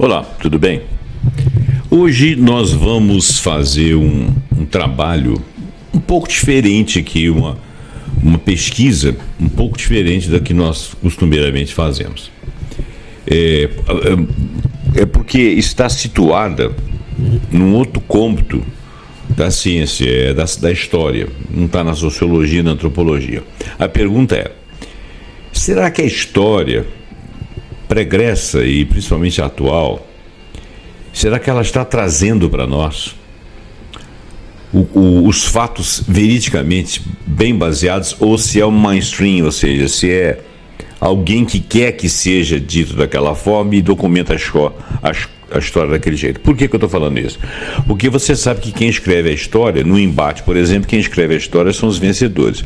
Olá, tudo bem? Hoje nós vamos fazer um trabalho um pouco diferente aqui, uma pesquisa um pouco diferente da que nós costumeiramente fazemos. É porque está situada num outro cômputo da ciência, da história, não está na sociologia, na antropologia. A pergunta é: será que a história pregressa e principalmente a atual, será que ela está trazendo para nós os fatos veridicamente bem baseados, ou se é um mainstream, ou seja, se é alguém que quer que seja dito daquela forma e documenta a história daquele jeito? Por que eu estou falando isso? Porque você sabe que quem escreve a história, no embate, por exemplo, quem escreve a história são os vencedores.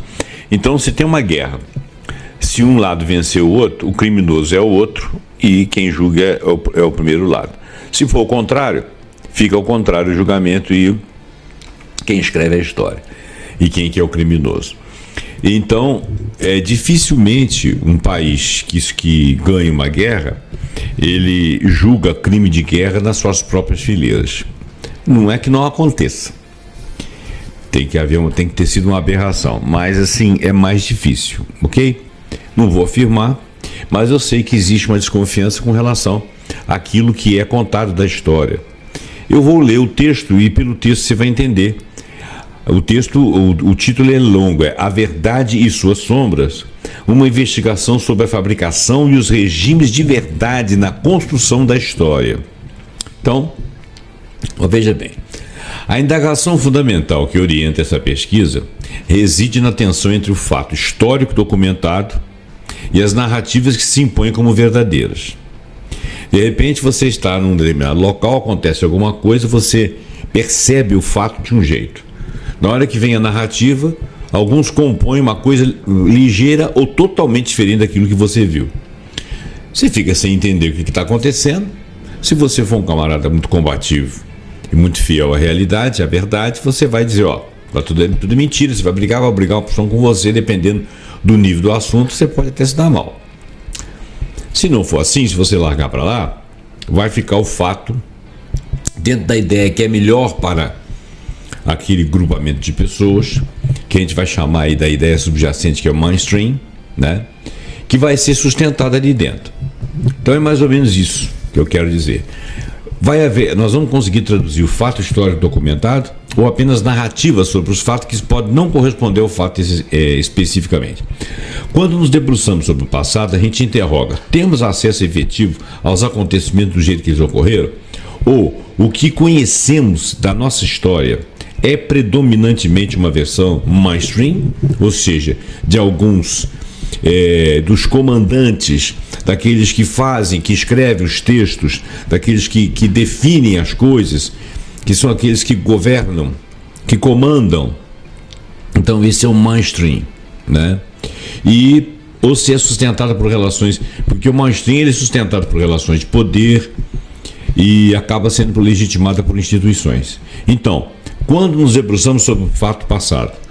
Então, se tem uma guerra, se um lado venceu o outro, o criminoso é o outro e quem julga é o primeiro lado. Se for o contrário, fica ao contrário o julgamento e quem escreve a história e quem que é o criminoso. Então, dificilmente um país que ganha uma guerra, ele julga crime de guerra nas suas próprias fileiras. Não é que não aconteça. Tem que ter sido uma aberração, mas assim, é mais difícil, ok? Não vou afirmar, mas eu sei que existe uma desconfiança com relação àquilo que é contado da história. Eu vou ler o texto e pelo texto você vai entender. O texto, o título é longo, é A Verdade e Suas Sombras, uma investigação sobre a fabricação e os regimes de verdade na construção da história. Então, veja bem, a indagação fundamental que orienta essa pesquisa reside na tensão entre o fato histórico documentado e as narrativas que se impõem como verdadeiras. De repente você está num determinado local, acontece alguma coisa, você percebe o fato de um jeito. Na hora que vem a narrativa, alguns compõem uma coisa ligeira ou totalmente diferente daquilo que você viu. Você fica sem entender o que está acontecendo. Se você for um camarada muito combativo e muito fiel à realidade, à verdade, você vai dizer, tudo tudo mentira, vai brigar uma opção com você, dependendo do nível do assunto, você pode até se dar mal. Se não for assim, se você largar para lá, vai ficar o fato dentro da ideia que é melhor para aquele grupamento de pessoas, que a gente vai chamar aí da ideia subjacente, que é o mainstream, né? Que vai ser sustentada ali dentro. Então é mais ou menos isso que eu quero dizer. Nós vamos conseguir traduzir o fato histórico documentado ou apenas narrativas sobre os fatos que podem não corresponder ao fato especificamente. Quando nos debruçamos sobre o passado, a gente interroga: temos acesso efetivo aos acontecimentos do jeito que eles ocorreram? Ou o que conhecemos da nossa história é predominantemente uma versão mainstream, ou seja, de alguns dos comandantes, daqueles que fazem, que escrevem os textos, daqueles que definem as coisas, que são aqueles que governam, que comandam. Então esse é o mainstream, né? Ou se é sustentado por relações, porque o mainstream ele é sustentado por relações de poder e acaba sendo legitimada por instituições. Então, quando nos debruçamos sobre o fato passado,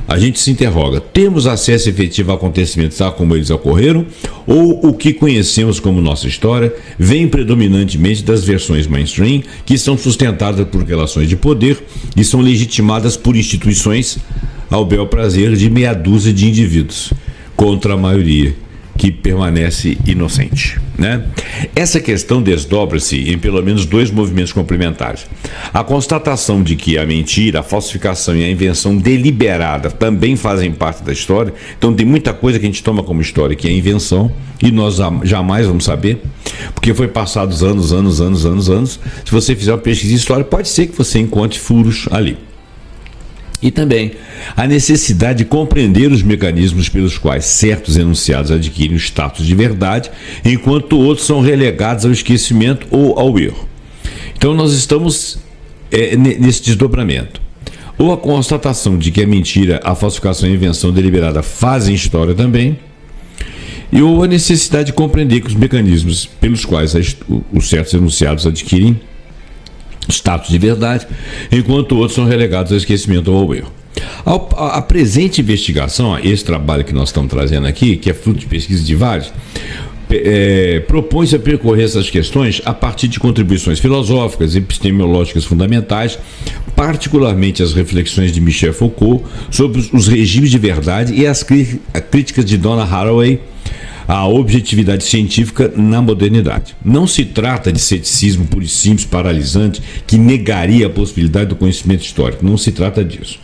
a gente se interroga: temos acesso efetivo a acontecimentos tal como eles ocorreram, ou o que conhecemos como nossa história vem predominantemente das versões mainstream, que são sustentadas por relações de poder e são legitimadas por instituições ao bel prazer de meia dúzia de indivíduos, contra a maioria que permanece inocente, né? Essa questão desdobra-se em pelo menos dois movimentos complementares. A constatação de que a mentira, a falsificação e a invenção deliberada também fazem parte da história. Então tem muita coisa que a gente toma como história que é invenção e nós jamais vamos saber, porque foi passados anos. Se você fizer uma pesquisa de história, pode ser que você encontre furos ali. E também a necessidade de compreender os mecanismos pelos quais certos enunciados adquirem o status de verdade, enquanto outros são relegados ao esquecimento ou ao erro. Então nós estamos nesse desdobramento. Ou a constatação de que a mentira, a falsificação e a invenção deliberada fazem história também, ou a necessidade de compreender que os mecanismos pelos quais os certos enunciados adquirem status de verdade, enquanto outros são relegados ao esquecimento ou ao erro. A presente investigação, esse trabalho que nós estamos trazendo aqui, que é fruto de pesquisa de vários, propõe-se a percorrer essas questões a partir de contribuições filosóficas e epistemológicas fundamentais, particularmente as reflexões de Michel Foucault sobre os regimes de verdade e as críticas de Donna Haraway à objetividade científica na modernidade. Não se trata de ceticismo puro e simples, paralisante, que negaria a possibilidade do conhecimento histórico. Não se trata disso.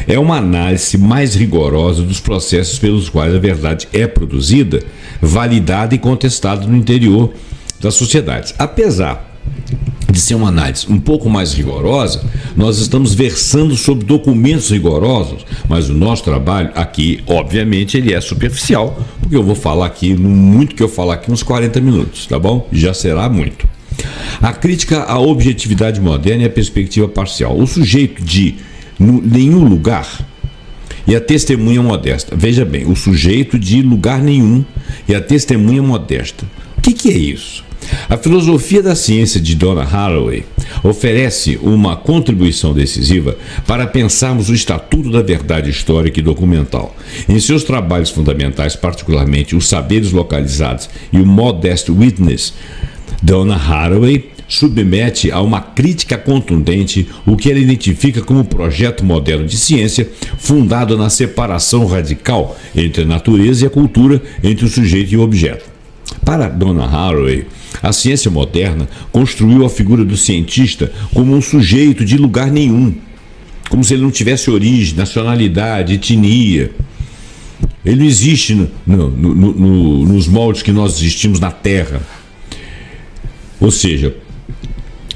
É uma análise mais rigorosa dos processos pelos quais a verdade é produzida, validada e contestada no interior das sociedades. Apesar de ser uma análise um pouco mais rigorosa, nós estamos versando sobre documentos rigorosos, mas o nosso trabalho aqui, obviamente, ele é superficial, porque eu vou falar aqui, no muito que eu falar aqui, uns 40 minutos, tá bom? Já será muito. A crítica à objetividade moderna e a perspectiva parcial. O sujeito de nenhum lugar e a testemunha modesta. Veja bem, o sujeito de lugar nenhum e a testemunha modesta. O que é isso? A filosofia da ciência de Donna Haraway oferece uma contribuição decisiva para pensarmos o estatuto da verdade histórica e documental. Em seus trabalhos fundamentais, particularmente Os Saberes Localizados e o Modest Witness, Donna Haraway submete a uma crítica contundente o que ela identifica como projeto moderno de ciência fundado na separação radical entre a natureza e a cultura, entre o sujeito e o objeto. Para Donna Haraway, a ciência moderna construiu a figura do cientista como um sujeito de lugar nenhum, como se ele não tivesse origem, nacionalidade, etnia. Ele não existe nos moldes que nós existimos na Terra. Ou seja,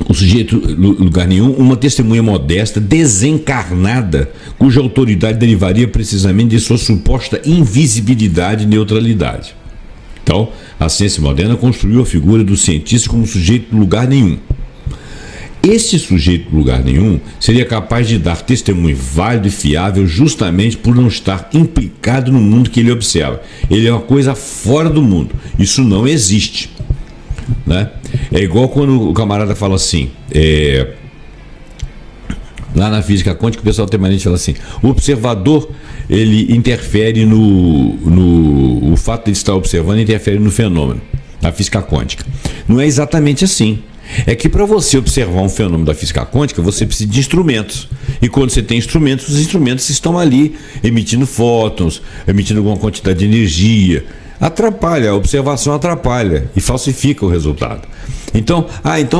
o sujeito, lugar nenhum, uma testemunha modesta, desencarnada, cuja autoridade derivaria precisamente de sua suposta invisibilidade e neutralidade. Então, a ciência moderna construiu a figura do cientista como sujeito de lugar nenhum. Este sujeito de lugar nenhum seria capaz de dar testemunho válido e fiável justamente por não estar implicado no mundo que ele observa. Ele é uma coisa fora do mundo. Isso não existe. Né? É igual quando o camarada fala assim, lá na física quântica o pessoal tem mania de falar assim, o observador ele interfere o fato de estar observando interfere no fenômeno, na física quântica. Não é exatamente assim. É que para você observar um fenômeno da física quântica, você precisa de instrumentos. E quando você tem instrumentos, os instrumentos estão ali emitindo fótons, emitindo alguma quantidade de energia. Atrapalha, a observação atrapalha e falsifica o resultado. Então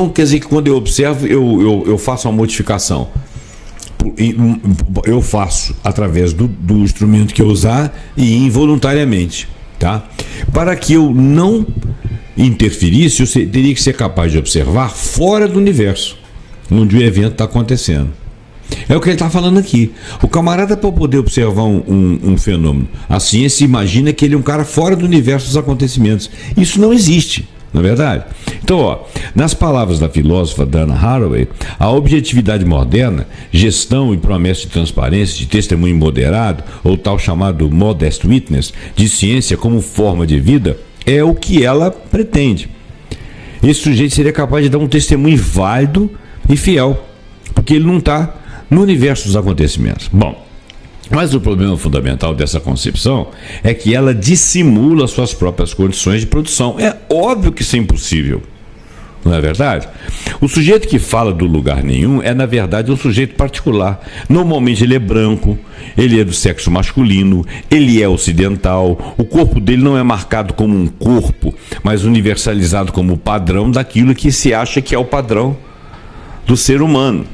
quer dizer que quando eu observo, eu faço uma modificação. Eu faço através do instrumento que eu usar e involuntariamente, tá? Para que eu não interferisse, eu teria que ser capaz de observar fora do universo, onde o evento está acontecendo. É o que ele está falando aqui. O camarada, para poder observar um fenômeno, a ciência imagina que ele é um cara fora do universo dos acontecimentos. Isso não existe, não é verdade? Então, nas palavras da filósofa Donna Haraway, a objetividade moderna, gestão e promessa de transparência, de testemunho moderado, ou tal chamado modest witness, de ciência como forma de vida, é o que ela pretende. Esse sujeito seria capaz de dar um testemunho válido e fiel, porque ele não está no universo dos acontecimentos. Bom, mas o problema fundamental dessa concepção é que ela dissimula suas próprias condições de produção. É óbvio que isso é impossível, não é verdade? O sujeito que fala do lugar nenhum é, na verdade, um sujeito particular. Normalmente ele é branco, ele é do sexo masculino, ele é ocidental, o corpo dele não é marcado como um corpo, mas universalizado como padrão daquilo que se acha que é o padrão do ser humano.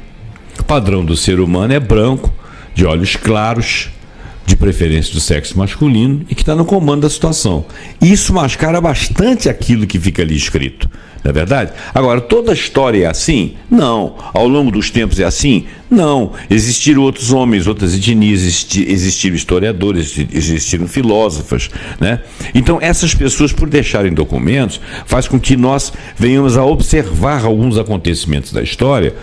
O padrão do ser humano é branco, de olhos claros, de preferência do sexo masculino e que está no comando da situação. Isso mascara bastante aquilo que fica ali escrito, não é verdade? Agora, toda a história é assim? Não. Ao longo dos tempos é assim? Não. Existiram outros homens, outras etnias, existiram historiadores, existiram filósofos, né? Então, essas pessoas, por deixarem documentos, faz com que nós venhamos a observar alguns acontecimentos da história,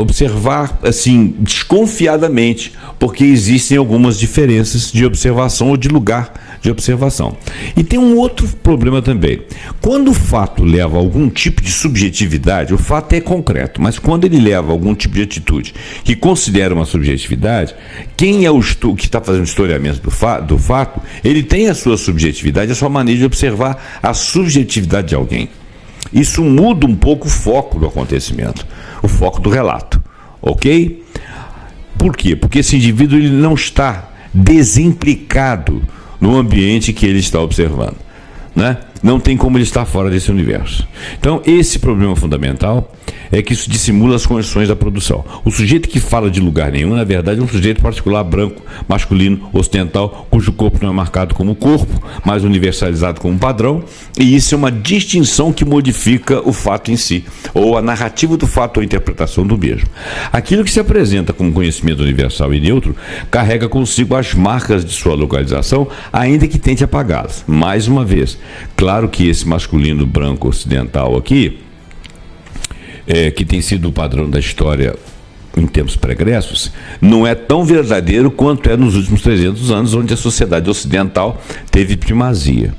observar assim desconfiadamente, porque existem algumas diferenças de observação ou de lugar de observação. E tem um outro problema também. Quando o fato leva a algum tipo de subjetividade, o fato é concreto, mas quando ele leva a algum tipo de atitude que considera uma subjetividade, quem é o que está fazendo o historiamento do fato, ele tem a sua subjetividade, a sua maneira de observar a subjetividade de alguém. Isso muda um pouco o foco do acontecimento, o foco do relato, ok? Por quê? Porque esse indivíduo ele não está desimplicado no ambiente que ele está observando, né? Não tem como ele estar fora desse universo. Então, esse problema fundamental é que isso dissimula as condições da produção. O sujeito que fala de lugar nenhum, na verdade, é um sujeito particular, branco, masculino, ocidental, cujo corpo não é marcado como corpo, mas universalizado como padrão, e isso é uma distinção que modifica o fato em si, ou a narrativa do fato ou a interpretação do mesmo. Aquilo que se apresenta como conhecimento universal e neutro carrega consigo as marcas de sua localização, ainda que tente apagá-las. Mais uma vez, claro que esse masculino branco ocidental aqui, que tem sido o padrão da história em tempos pregressos, não é tão verdadeiro quanto é nos últimos 300 anos, onde a sociedade ocidental teve primazia.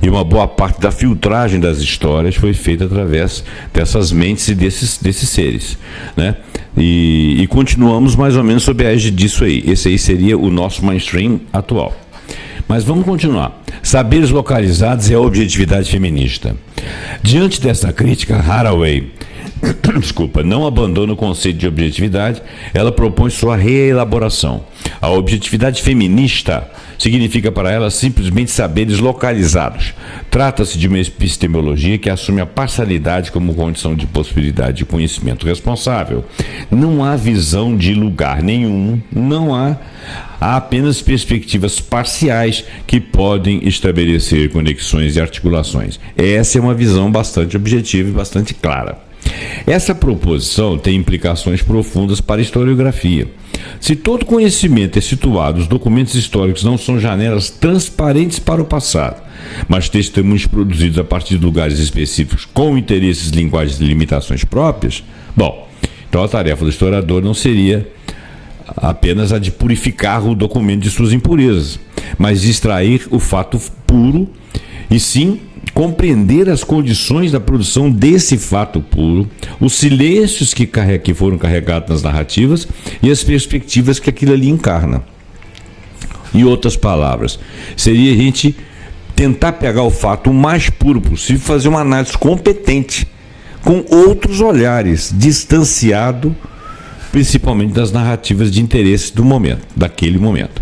E uma boa parte da filtragem das histórias foi feita através dessas mentes e desses seres, né? E continuamos mais ou menos sob a égide disso aí. Esse aí seria o nosso mainstream atual. Mas vamos continuar. Saberes localizados é a objetividade feminista. Diante dessa crítica, Haraway não abandona o conceito de objetividade, ela propõe sua reelaboração. A objetividade feminista significa para ela simplesmente saberes localizados. Trata-se de uma epistemologia que assume a parcialidade como condição de possibilidade de conhecimento responsável. Não há visão de lugar nenhum, há apenas perspectivas parciais que podem estabelecer conexões e articulações. Essa é uma visão bastante objetiva e bastante clara. Essa proposição tem implicações profundas para a historiografia. Se todo conhecimento é situado, os documentos históricos não são janelas transparentes para o passado, mas testemunhos produzidos a partir de lugares específicos com interesses, linguagens e limitações próprias, então a tarefa do historiador não seria apenas a de purificar o documento de suas impurezas, mas de extrair o fato puro e sim compreender as condições da produção desse fato puro, os silêncios que foram carregados nas narrativas e as perspectivas que aquilo ali encarna. Em outras palavras, seria a gente tentar pegar o fato o mais puro possível e fazer uma análise competente, com outros olhares, distanciado principalmente das narrativas de interesse do momento, daquele momento.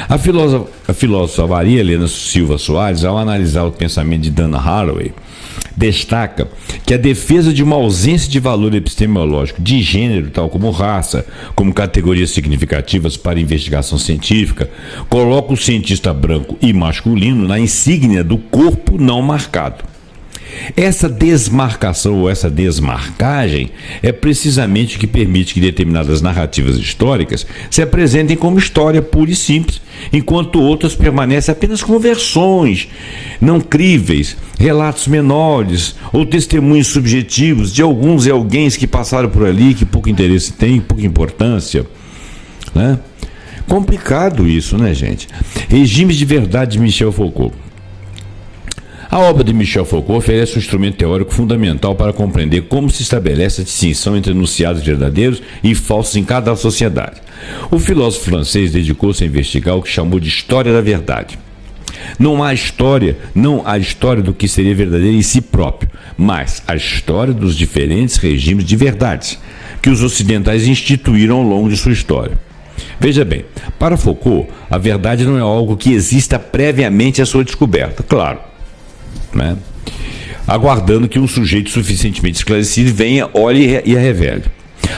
A filósofa Maria Helena Silva Soares, ao analisar o pensamento de Dana Haraway, destaca que a defesa de uma ausência de valor epistemológico de gênero, tal como raça, como categorias significativas para investigação científica, coloca o cientista branco e masculino na insígnia do corpo não marcado. Essa desmarcação ou essa desmarcagem é precisamente o que permite que determinadas narrativas históricas se apresentem como história pura e simples, enquanto outras permanecem apenas como versões não críveis, relatos menores ou testemunhos subjetivos de alguns e alguém que passaram por ali, que pouco interesse tem, pouca importância, né? Complicado isso, né, gente? Regimes de verdade de Michel Foucault. A obra de Michel Foucault oferece um instrumento teórico fundamental para compreender como se estabelece a distinção entre enunciados verdadeiros e falsos em cada sociedade. O filósofo francês dedicou-se a investigar o que chamou de história da verdade. Não há história do que seria verdadeiro em si próprio, mas a história dos diferentes regimes de verdades que os ocidentais instituíram ao longo de sua história. Veja bem, para Foucault, a verdade não é algo que exista previamente à sua descoberta, claro, né? Aguardando que um sujeito suficientemente esclarecido venha, olhe e a revele.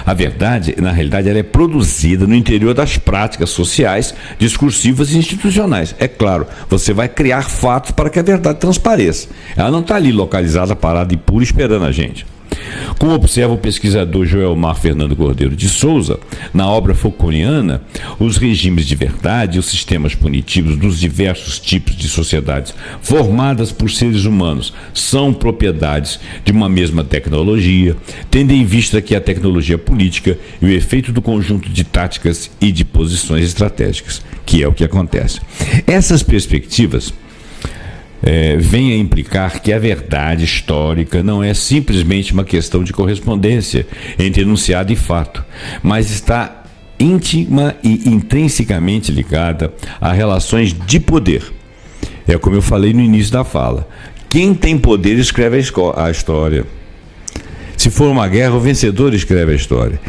A verdade, na realidade, ela é produzida no interior das práticas sociais, discursivas e institucionais. É claro, você vai criar fatos para que a verdade transpareça. Ela não está ali localizada, parada e pura esperando a gente. Como observa o pesquisador Joelmar Fernando Cordeiro de Souza, na obra Foucaultiana, os regimes de verdade e os sistemas punitivos dos diversos tipos de sociedades formadas por seres humanos são propriedades de uma mesma tecnologia, tendo em vista que a tecnologia política e o efeito do conjunto de táticas e de posições estratégicas, que é o que acontece. Essas perspectivas vem a implicar que a verdade histórica não é simplesmente uma questão de correspondência entre enunciado e fato, mas está íntima e intrinsecamente ligada a relações de poder. É como eu falei no início da fala. Quem tem poder escreve a história. Se for uma guerra, o vencedor escreve a história.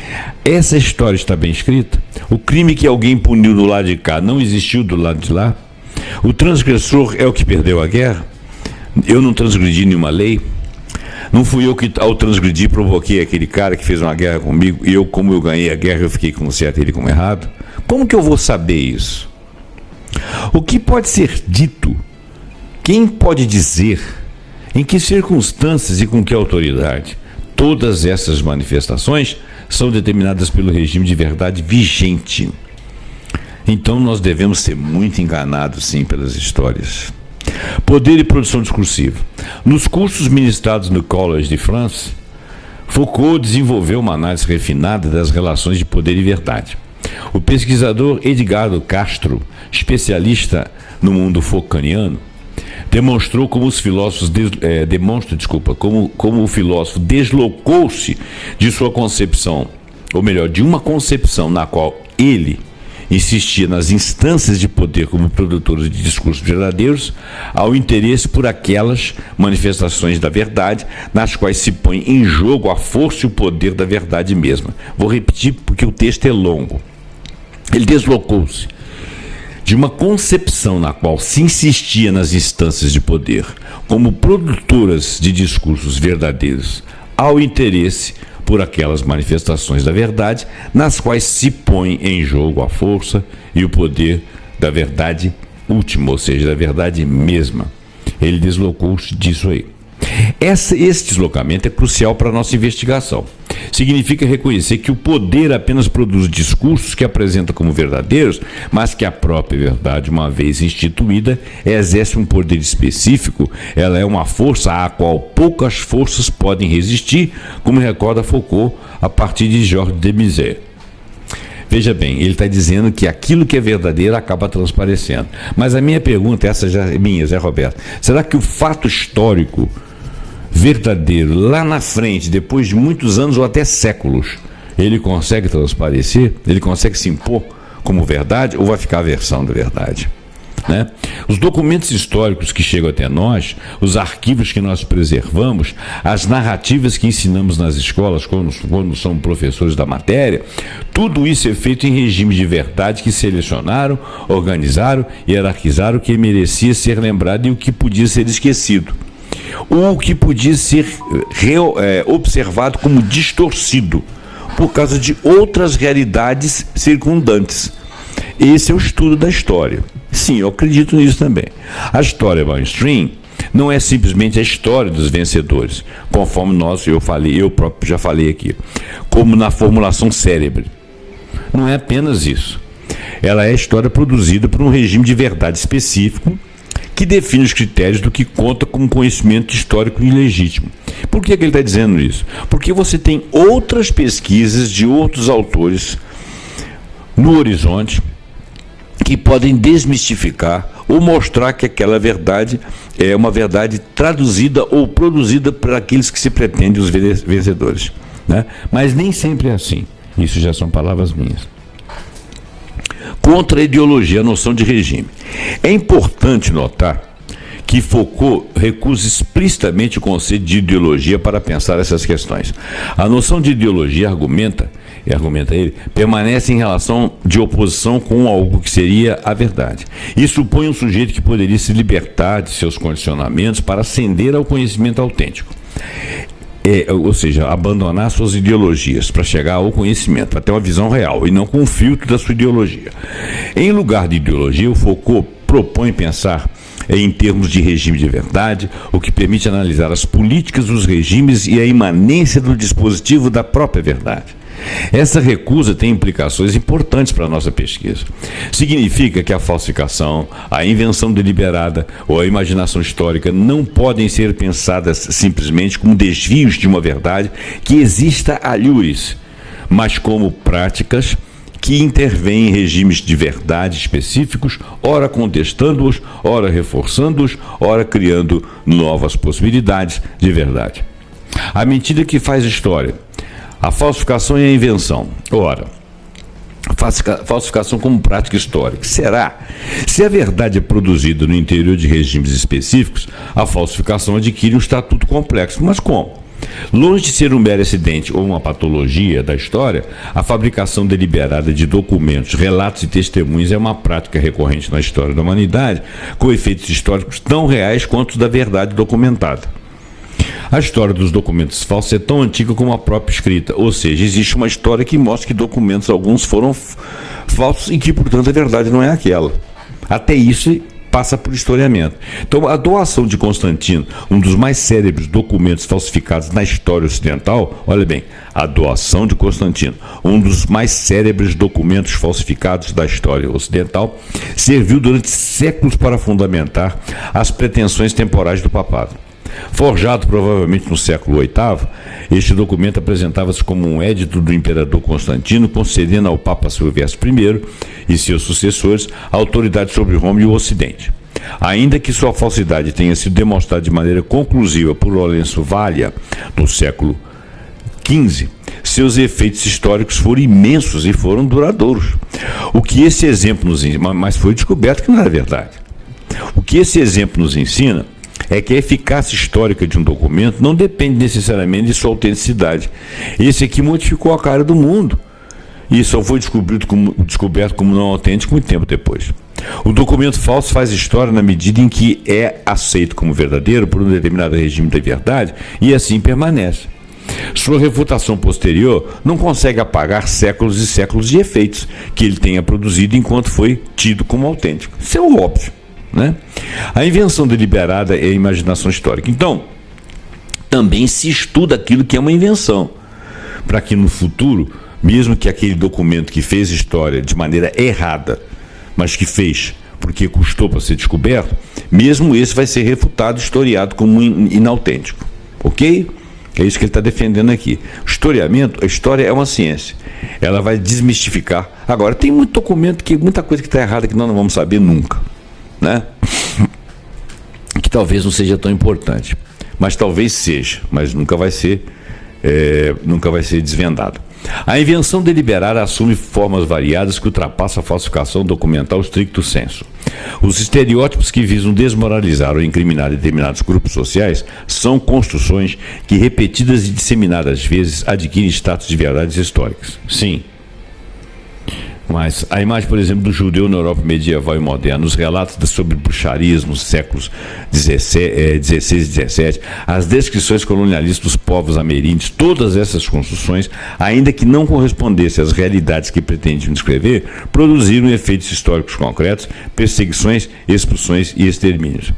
Essa história está bem escrita? O crime que alguém puniu do lado de cá não existiu do lado de lá? O transgressor é o que perdeu a guerra? Eu não transgredi nenhuma lei? Não fui eu que, ao transgredir, provoquei aquele cara que fez uma guerra comigo e eu, como eu ganhei a guerra, eu fiquei com certo e ele com errado? Como que eu vou saber isso? O que pode ser dito? Quem pode dizer? Em que circunstâncias e com que autoridade? Todas essas manifestações são determinadas pelo regime de verdade vigente. Então nós devemos ser muito enganados, sim, pelas histórias. Poder e produção discursiva. Nos cursos ministrados no Collège de France, Foucault desenvolveu uma análise refinada das relações de poder e verdade. O pesquisador Edgardo Castro, especialista no mundo Foucaultiano, demonstrou como os filósofos como o filósofo deslocou-se de sua concepção, ou melhor, de uma concepção na qual ele insistia nas instâncias de poder como produtores de discursos verdadeiros, ao interesse por aquelas manifestações da verdade nas quais se põe em jogo a força e o poder da verdade mesma. Vou repetir porque o texto é longo. Ele deslocou-se de uma concepção na qual se insistia nas instâncias de poder como produtoras de discursos verdadeiros, ao interesse por aquelas manifestações da verdade nas quais se põe em jogo a força e o poder da verdade última, ou seja, da verdade mesma. Ele deslocou-se disso aí. Esse deslocamento é crucial para a nossa investigação. Significa reconhecer que o poder apenas produz discursos que apresenta como verdadeiros, mas que a própria verdade, uma vez instituída, exerce um poder específico. Ela é uma força à qual poucas forças podem resistir, como recorda Foucault a partir de Georges de Bizet. Veja bem, ele está dizendo que aquilo que é verdadeiro acaba transparecendo. Mas a minha pergunta, essa já é minha, Zé Roberto, será que o fato histórico verdadeiro, lá na frente, depois de muitos anos ou até séculos, ele consegue transparecer? Ele consegue se impor como verdade ou vai ficar a versão da verdade? Né? Os documentos históricos que chegam até nós, os arquivos que nós preservamos, as narrativas que ensinamos nas escolas quando somos professores da matéria, tudo isso é feito em regime de verdade que selecionaram, organizaram e hierarquizaram o que merecia ser lembrado e o que podia ser esquecido, ou o que podia ser observado como distorcido por causa de outras realidades circundantes. Esse é o estudo da história. Sim, eu acredito nisso também. A história mainstream não é simplesmente a história dos vencedores, conforme eu próprio já falei aqui, como na formulação célebre. Não é apenas isso. Ela é a história produzida por um regime de verdade específico que define os critérios do que conta como conhecimento histórico ilegítimo. Por que ele está dizendo isso? Porque você tem outras pesquisas de outros autores no horizonte que podem desmistificar ou mostrar que aquela verdade é uma verdade traduzida ou produzida por aqueles que se pretendem os vencedores, né? Mas nem sempre é assim. Isso já são palavras minhas. Contra a ideologia, a noção de regime. É importante notar que Foucault recusa explicitamente o conceito de ideologia para pensar essas questões. A noção de ideologia, argumenta ele, permanece em relação de oposição com algo que seria a verdade. Isso supõe um sujeito que poderia se libertar de seus condicionamentos para ascender ao conhecimento autêntico. Ou seja, abandonar suas ideologias para chegar ao conhecimento, para ter uma visão real e não com o filtro da sua ideologia. Em lugar de ideologia, o Foucault propõe pensar em termos de regime de verdade, o que permite analisar as políticas dos regimes e a imanência do dispositivo da própria verdade. Essa recusa tem implicações importantes para a nossa pesquisa. Significa que a falsificação, a invenção deliberada ou a imaginação histórica não podem ser pensadas simplesmente como desvios de uma verdade que exista allures, mas como práticas que intervêm em regimes de verdade específicos, ora contestando-os, ora reforçando-os, ora criando novas possibilidades de verdade. À medida que faz história, a falsificação e a invenção. Ora, falsificação como prática histórica. Será? Se a verdade é produzida no interior de regimes específicos, a falsificação adquire um estatuto complexo. Mas como? Longe de ser um mero acidente ou uma patologia da história, a fabricação deliberada de documentos, relatos e testemunhos é uma prática recorrente na história da humanidade, com efeitos históricos tão reais quanto os da verdade documentada. A história dos documentos falsos é tão antiga como a própria escrita, ou seja, existe uma história que mostra que documentos alguns foram falsos e que, portanto, a verdade não é aquela. Até isso passa por historiamento. Então, a doação de Constantino, um dos mais célebres documentos falsificados na história ocidental, olha bem, a doação de Constantino, um dos mais célebres documentos falsificados da história ocidental, serviu durante séculos para fundamentar as pretensões temporais do papado. Forjado provavelmente no século VIII, este documento apresentava-se como um édito do imperador Constantino, concedendo ao Papa Silvestre I e seus sucessores a autoridade sobre Roma e o Ocidente. Ainda que sua falsidade tenha sido demonstrada de maneira conclusiva por Lourenço Vallia no século XV, seus efeitos históricos foram imensos e foram duradouros. O que esse exemplo nos ensina, mas foi descoberto que não era verdade. O que esse exemplo nos ensina é que a eficácia histórica de um documento não depende necessariamente de sua autenticidade. Esse aqui modificou a cara do mundo e só foi descoberto como não autêntico muito tempo depois. O documento falso faz história na medida em que é aceito como verdadeiro por um determinado regime da verdade e assim permanece. Sua refutação posterior não consegue apagar séculos e séculos de efeitos que ele tenha produzido enquanto foi tido como autêntico. Isso é o óbvio, né? A invenção deliberada é a imaginação histórica. Então, também se estuda aquilo que é uma invenção, para que no futuro, mesmo que aquele documento que fez história de maneira errada, mas que fez porque custou para ser descoberto, mesmo esse vai ser refutado, historiado como inautêntico. Ok? É isso que ele está defendendo aqui. O historiamento, a história é uma ciência. Ela vai desmistificar. Agora, tem muito documento, muita coisa que está errada que nós não vamos saber nunca, né? Que talvez não seja tão importante, mas talvez seja, mas nunca vai ser desvendado. A invenção deliberada assume formas variadas que ultrapassam a falsificação documental stricto sensu. Os estereótipos que visam desmoralizar ou incriminar determinados grupos sociais são construções que, repetidas e disseminadas vezes, adquirem status de verdades históricas. Sim. Mas a imagem, por exemplo, do judeu na Europa medieval e moderna, os relatos sobre bruxarias nos séculos XVI e XVII, as descrições colonialistas dos povos ameríndios, todas essas construções, ainda que não correspondessem às realidades que pretendiam descrever, produziram efeitos históricos concretos, perseguições, expulsões e extermínios.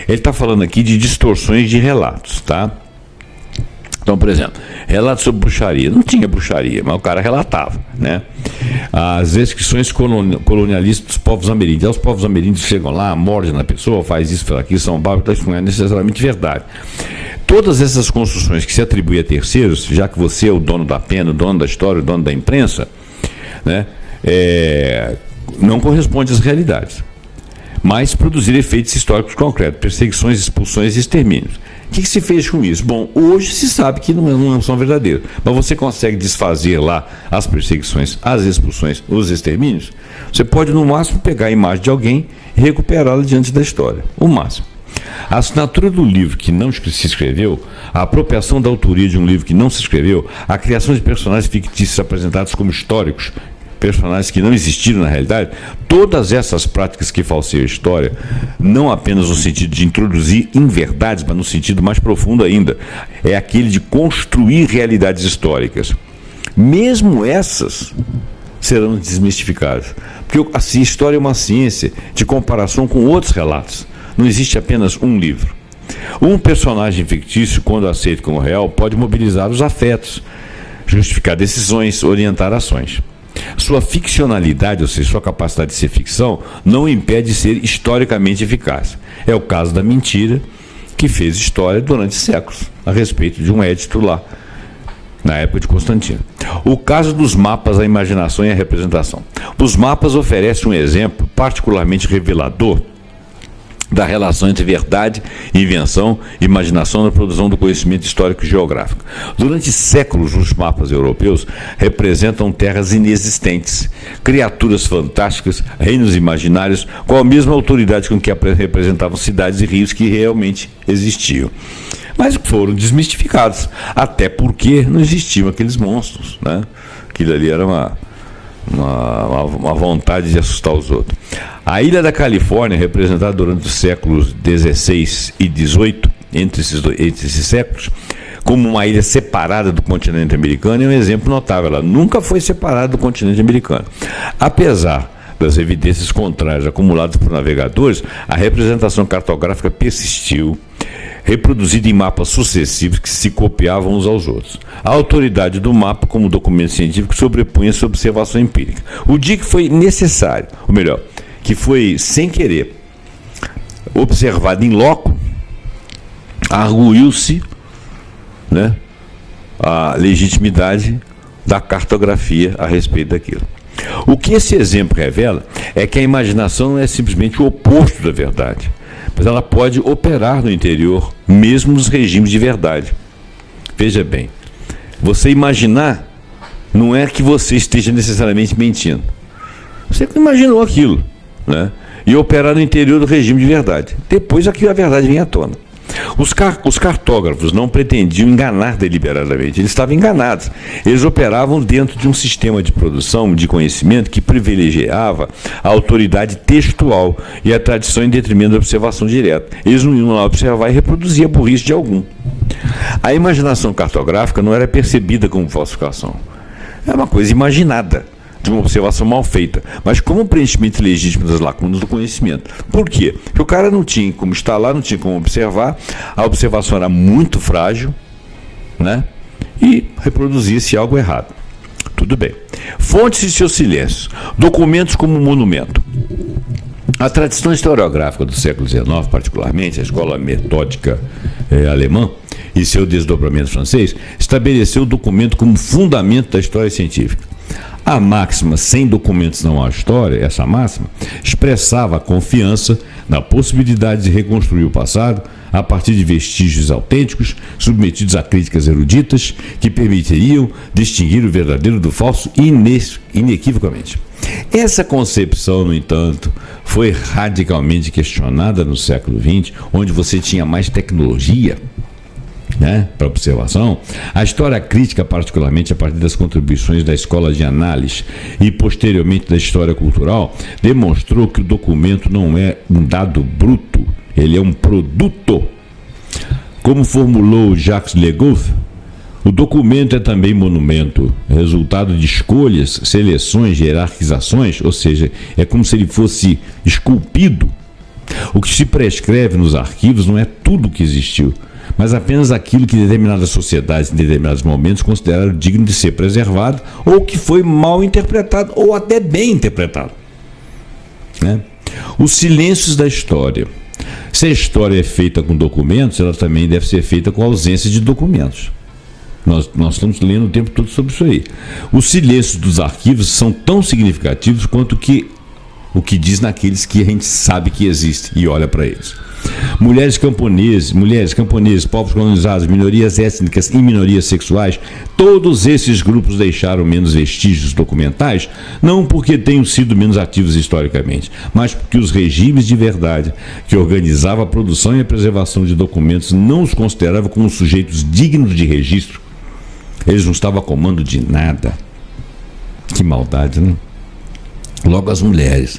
Ele está falando aqui de distorções de relatos, tá? Então, por exemplo, relatos sobre bruxaria. Não tinha bruxaria, mas o cara relatava, né? As descrições colonialistas dos povos ameríndios. Os povos ameríndios chegam lá, mordem na pessoa, faz isso, faz aquilo, são bárbaros, isso não é necessariamente verdade. Todas essas construções que se atribuem a terceiros, já que você é o dono da pena, o dono da história, o dono da imprensa, né? Não corresponde às realidades, mas produzir efeitos históricos concretos, perseguições, expulsões e extermínios. O que se fez com isso? Bom, hoje se sabe que não são verdadeiros, mas você consegue desfazer lá as perseguições, as expulsões, os extermínios. Você pode, no máximo, pegar a imagem de alguém e recuperá-la diante da história. O máximo. A assinatura do livro que não se escreveu, a apropriação da autoria de um livro que não se escreveu, a criação de personagens fictícios apresentados como históricos, personagens que não existiram na realidade, todas essas práticas que falseiam a história, não apenas no sentido de introduzir inverdades, mas no sentido mais profundo ainda, é aquele de construir realidades históricas. Mesmo essas serão desmistificadas, porque a história é uma ciência de comparação com outros relatos. não existe apenas um livro. Um personagem fictício, quando aceito como real, pode mobilizar os afetos, justificar decisões, orientar ações. Sua ficcionalidade, ou seja, sua capacidade de ser ficção, não impede de ser historicamente eficaz. É o caso da mentira, que fez história durante séculos, a respeito de um édito lá, na época de Constantino. O caso dos mapas, a imaginação e a representação. Os mapas oferecem um exemplo particularmente revelador da relação entre verdade, invenção e imaginação na produção do conhecimento histórico e geográfico. Durante séculos, os mapas europeus representam terras inexistentes, criaturas fantásticas, reinos imaginários, com a mesma autoridade com que representavam cidades e rios que realmente existiam. Mas foram desmistificados, até porque não existiam aqueles monstros, né? Aquilo ali era uma vontade de assustar os outros. A ilha da Califórnia, representada durante os séculos XVI e XVIII, entre esses séculos, como uma ilha separada do continente americano, é um exemplo notável. Ela nunca foi separada do continente americano. Apesar das evidências contrárias acumuladas por navegadores, a representação cartográfica persistiu, reproduzida em mapas sucessivos que se copiavam uns aos outros. A autoridade do mapa, como documento científico, sobrepunha-se à observação empírica. O dia que foi necessário, ou melhor, que foi sem querer observado em loco, arguiu-se, né, a legitimidade da cartografia a respeito daquilo. O que esse exemplo revela é que a imaginação não é simplesmente o oposto da verdade, mas ela pode operar no interior, mesmo nos regimes de verdade. Veja bem, você imaginar não é que você esteja necessariamente mentindo. Você imaginou aquilo, né? E operar no interior do regime de verdade. Depois aqui a verdade vem à tona. Os cartógrafos não pretendiam enganar deliberadamente, eles estavam enganados. Eles operavam dentro de um sistema de produção de conhecimento que privilegiava a autoridade textual e a tradição em detrimento da observação direta. Eles não iam lá observar e reproduzir a burrice de algum. A imaginação cartográfica não era percebida como falsificação. Era uma coisa imaginada, de uma observação mal feita, mas como um preenchimento legítimo das lacunas do conhecimento. Por quê? Porque o cara não tinha como estar lá, não tinha como observar, a observação era muito frágil, né? E reproduzia-se algo errado. Tudo bem. Fontes e seus silêncios. Documentos como monumento. A tradição historiográfica do século XIX, particularmente, a escola metódica alemã e seu desdobramento francês, estabeleceu o documento como fundamento da história científica. A máxima "sem documentos não há história", essa máxima, expressava a confiança na possibilidade de reconstruir o passado a partir de vestígios autênticos, submetidos a críticas eruditas, que permitiriam distinguir o verdadeiro do falso inequivocamente. Essa concepção, no entanto, foi radicalmente questionada no século XX, onde você tinha mais tecnologia, né, para observação. A história crítica, particularmente a partir das contribuições da escola de análise e posteriormente da história cultural, demonstrou que o documento não é um dado bruto, ele é um produto. Como formulou Jacques Legoff, o documento é também monumento, resultado de escolhas, seleções, hierarquizações, ou seja, é como se ele fosse esculpido. O que se prescreve nos arquivos não é tudo o que existiu, mas apenas aquilo que determinadas sociedades, em determinados momentos, consideraram digno de ser preservado, ou que foi mal interpretado, ou até bem interpretado, né? Os silêncios da história. Se a história é feita com documentos, ela também deve ser feita com ausência de documentos. Nós estamos lendo o tempo todo sobre isso aí. Os silêncios dos arquivos são tão significativos quanto o que diz naqueles que a gente sabe que existe e olha para eles. Mulheres camponeses, povos colonizados, minorias étnicas e minorias sexuais, todos esses grupos deixaram menos vestígios documentais, não porque tenham sido menos ativos historicamente, mas porque os regimes de verdade que organizavam a produção e a preservação de documentos não os consideravam como sujeitos dignos de registro. Eles não estavam a comando de nada. Que maldade, né? Logo, as mulheres.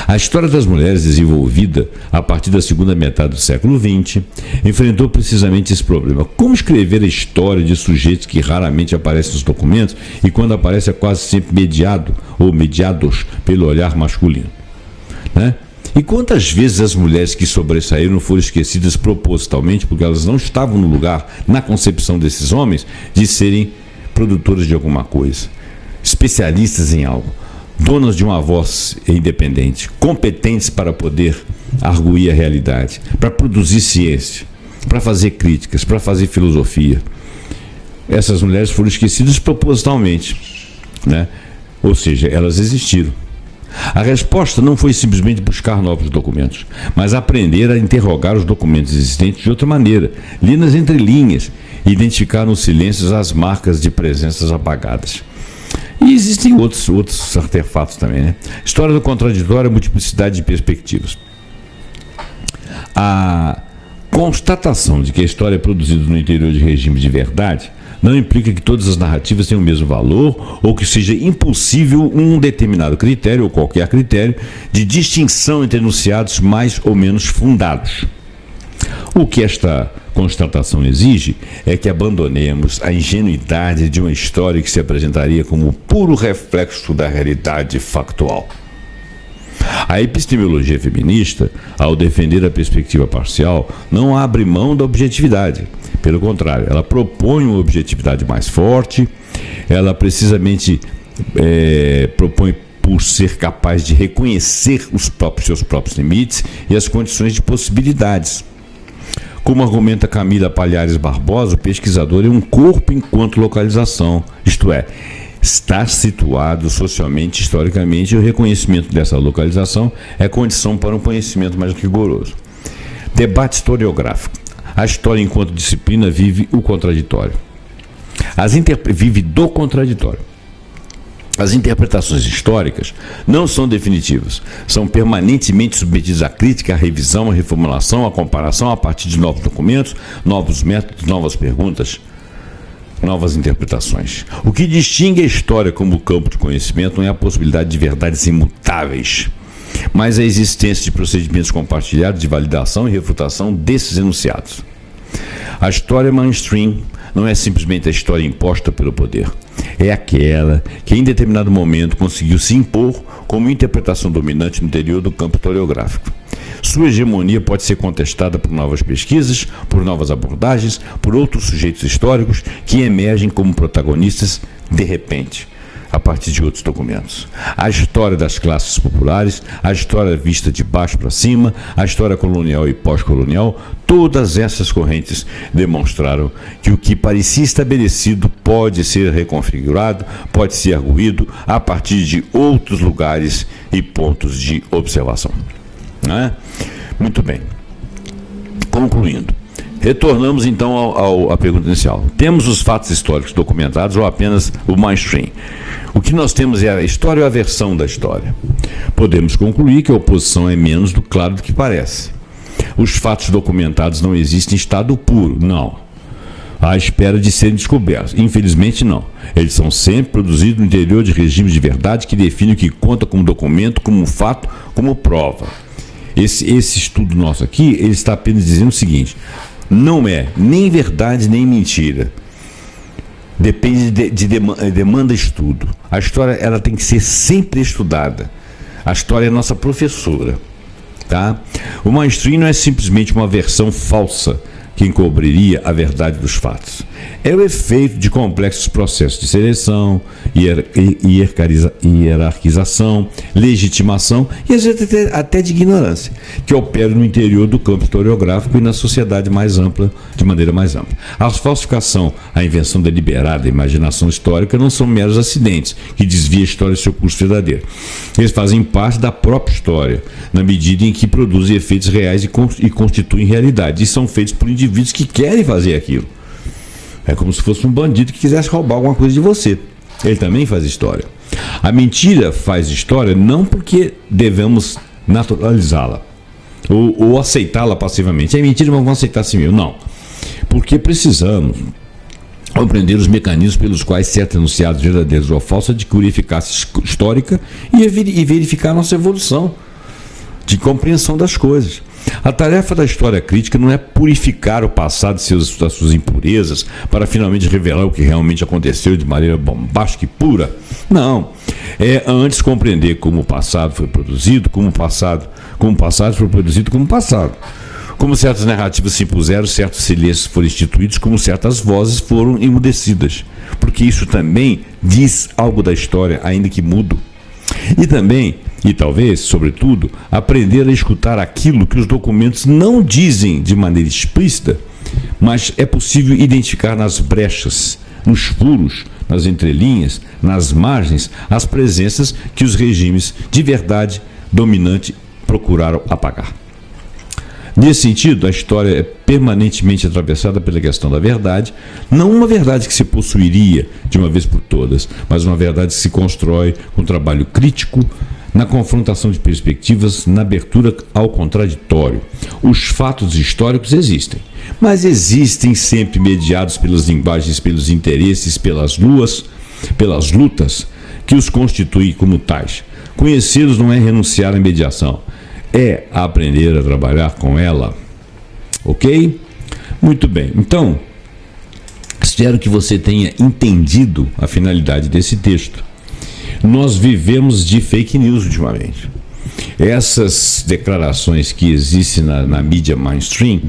A história das mulheres, desenvolvida a partir da segunda metade do século XX, enfrentou precisamente esse problema. Como escrever a história de sujeitos que raramente aparecem nos documentos e, quando aparece, é quase sempre mediado ou mediados pelo olhar masculino, né? E quantas vezes as mulheres que sobressaíram foram esquecidas propositalmente porque elas não estavam no lugar, na concepção desses homens, de serem produtoras de alguma coisa, especialistas em algo, donas de uma voz independente, competentes para poder arguir a realidade, para produzir ciência, para fazer críticas, para fazer filosofia. Essas mulheres foram esquecidas propositalmente, né? Ou seja, elas existiram. A resposta não foi simplesmente buscar novos documentos, mas aprender a interrogar os documentos existentes de outra maneira, ler nas entrelinhas e identificar nos silêncios as marcas de presenças apagadas. E existem outros artefatos também, né? História do contraditório, multiplicidade de perspectivas. A constatação de que a história é produzida no interior de regimes de verdade não implica que todas as narrativas tenham o mesmo valor ou que seja impossível um determinado critério ou qualquer critério de distinção entre enunciados mais ou menos fundados. O que esta constatação exige é que abandonemos a ingenuidade de uma história que se apresentaria como puro reflexo da realidade factual. A epistemologia feminista, ao defender a perspectiva parcial, não abre mão da objetividade. Pelo contrário, ela propõe uma objetividade mais forte, ela precisamente propõe por ser capaz de reconhecer seus próprios limites e as condições de possibilidades. Como argumenta Camila Palhares Barbosa, o pesquisador é um corpo enquanto localização, isto é, está situado socialmente, historicamente, e o reconhecimento dessa localização é condição para um conhecimento mais rigoroso. Debate historiográfico. A história, enquanto disciplina, vive o contraditório. Vive do contraditório. As interpretações históricas não são definitivas, são permanentemente submetidas à crítica, à revisão, à reformulação, à comparação a partir de novos documentos, novos métodos, novas perguntas, novas interpretações. O que distingue a história como campo de conhecimento não é a possibilidade de verdades imutáveis, mas a existência de procedimentos compartilhados de validação e refutação desses enunciados. A história mainstream não é simplesmente a história imposta pelo poder. É aquela que em determinado momento conseguiu se impor como interpretação dominante no interior do campo historiográfico. Sua hegemonia pode ser contestada por novas pesquisas, por novas abordagens, por outros sujeitos históricos que emergem como protagonistas de repente, a partir de outros documentos. A história das classes populares, a história vista de baixo para cima, a história colonial e pós-colonial, todas essas correntes demonstraram que o que parecia estabelecido pode ser reconfigurado, pode ser arguído a partir de outros lugares e pontos de observação. Não é? Muito bem. Concluindo. Retornamos então à pergunta inicial. Temos os fatos históricos documentados ou apenas o mainstream? O que nós temos é a história ou a versão da história. Podemos concluir que a oposição é menos clara do que parece. Os fatos documentados não existem em estado puro, não. À espera de serem descobertos. Infelizmente, não. Eles são sempre produzidos no interior de regimes de verdade que definem o que conta como documento, como fato, como prova. Esse estudo nosso aqui, ele está apenas dizendo o seguinte: não é nem verdade nem mentira. Depende demanda estudo. A história, ela tem que ser sempre estudada. A história é nossa professora, tá? O mainstream não é simplesmente uma versão falsa que encobriria a verdade dos fatos. É o efeito de complexos processos de seleção, hierarquização, legitimação e às vezes até de ignorância, que operam no interior do campo historiográfico e na sociedade mais ampla, de maneira mais ampla. A falsificação, a invenção deliberada, a imaginação histórica não são meros acidentes que desviam a história do seu curso verdadeiro. Eles fazem parte da própria história, na medida em que produzem efeitos reais e constituem realidade, e são feitos por indivíduos que querem fazer aquilo. É como se fosse um bandido que quisesse roubar alguma coisa de você. Ele também faz história. A mentira faz história não porque devemos naturalizá-la ou aceitá-la passivamente. É mentira, mas vamos aceitar assim mesmo. Não. Porque precisamos compreender os mecanismos pelos quais certos enunciados verdadeiros ou falsos adquirem eficácia histórica e verificar a nossa evolução de compreensão das coisas. A tarefa da história crítica não é purificar o passado das suas impurezas para finalmente revelar o que realmente aconteceu de maneira bombástica e pura. Não. É antes compreender como o passado foi produzido, como o passado foi produzido como passado. Como certas narrativas se impuseram, certos silêncios foram instituídos, como certas vozes foram emudecidas. Porque isso também diz algo da história, ainda que mudo. E também, e talvez, sobretudo, aprender a escutar aquilo que os documentos não dizem de maneira explícita, mas é possível identificar nas brechas, nos furos, nas entrelinhas, nas margens, as presenças que os regimes de verdade dominante procuraram apagar. Nesse sentido, a história é permanentemente atravessada pela questão da verdade, não uma verdade que se possuiria de uma vez por todas, mas uma verdade que se constrói com trabalho crítico, na confrontação de perspectivas, na abertura ao contraditório. Os fatos históricos existem, mas existem sempre mediados pelas linguagens, pelos interesses, pelas lutas que os constituem como tais. Conhecê-los não é renunciar à mediação, é aprender a trabalhar com ela. Ok? Muito bem. Então, espero que você tenha entendido a finalidade desse texto. Nós vivemos de fake news ultimamente. Essas declarações que existem na mídia mainstream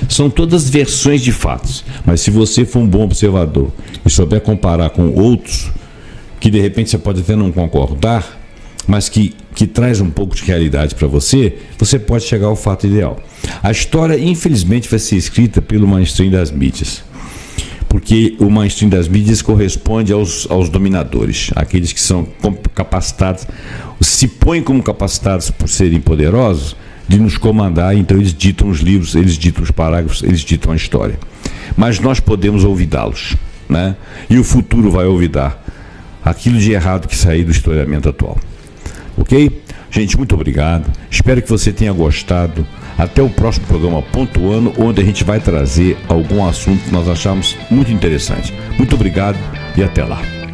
são todas versões de fatos. Mas se você for um bom observador e souber comparar com outros, que de repente você pode até não concordar, mas que traz um pouco de realidade para você, você pode chegar ao fato ideal. A história, infelizmente, vai ser escrita pelo mainstream das mídias. Porque o mainstream das mídias corresponde aos dominadores, aqueles que são capacitados, se põem como capacitados por serem poderosos, de nos comandar. Então eles ditam os livros, eles ditam os parágrafos, eles ditam a história. Mas nós podemos olvidá-los, né? E o futuro vai olvidar aquilo de errado que sair do historiamento atual. Ok? Gente, muito obrigado. Espero que você tenha gostado. Até o próximo programa Pontuando, onde a gente vai trazer algum assunto que nós achamos muito interessante. Muito obrigado e até lá.